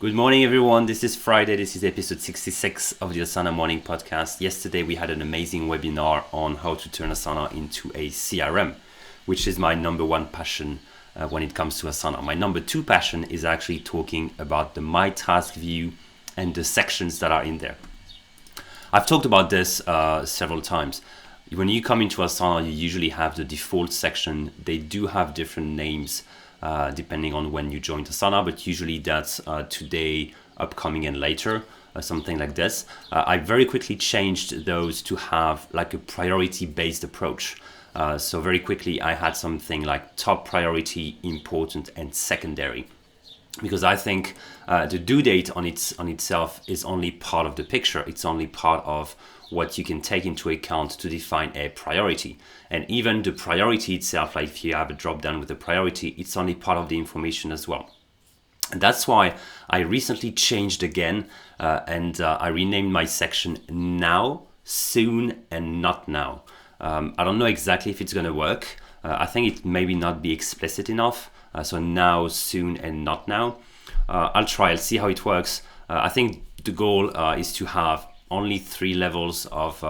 Good morning, everyone. This is Friday. This is episode 66 of the Asana Morning Podcast. Yesterday, we had an amazing webinar on how to turn Asana into a CRM, which is my number one passion when it comes to Asana. My number two passion is actually talking about the My Task view and the sections that are in there. I've talked about this several times. When you come into Asana, you usually have the default section. They do have different names depending on when you joined Asana, but usually that's today, upcoming, and later, something like this. I very quickly changed those to have like a priority-based approach. So very quickly, I had something like top priority, important, and secondary. Because I think the due date on itself is only part of the picture. It's only part of what you can take into account to define a priority. And even the priority itself, like if you have a drop down with a priority, it's only part of the information as well. And that's why I recently changed again and I renamed my section Now, Soon, and Not Now. I don't know exactly if it's going to work. I think it maybe not be explicit enough. So now, soon, and not now. I'll see how it works. I think the goal is to have only 3 levels of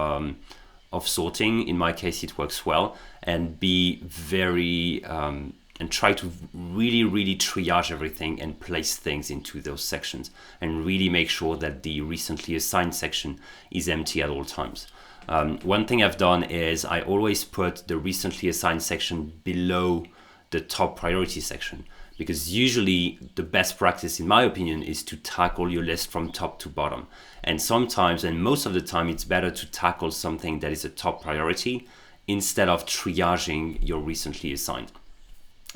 sorting. In my case, it works well, and be very and try to really triage everything and place things into those sections, and really make sure that the recently assigned section is empty at all times. One thing I've done is I always put the recently assigned section below the top priority section, because usually the best practice, in my opinion, is to tackle your list from top to bottom. And sometimes, and most of the time, it's better to tackle something that is a top priority instead of triaging your recently assigned.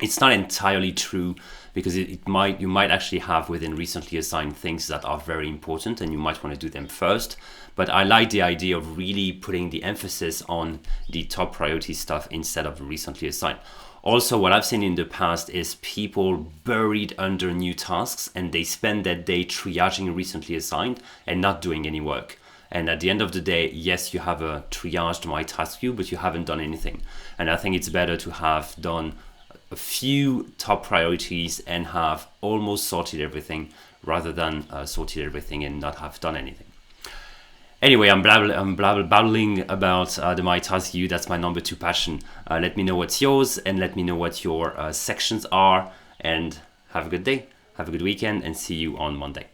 It's not entirely true, because you might actually have within recently assigned things that are very important and you might want to do them first. But I like the idea of really putting the emphasis on the top priority stuff instead of recently assigned. Also, what I've seen in the past is people buried under new tasks, and they spend that day triaging recently assigned and not doing any work. And at the end of the day, yes, you have a triaged My Task view, but you haven't done anything. And I think it's better to have done a few top priorities and have almost sorted everything, rather than sorted everything and not have done anything. Anyway, I'm babbling about the My Task view. That's my number 2 passion. Let me know what's yours, and let me know what your sections are. And have a good day, have a good weekend, and see you on Monday.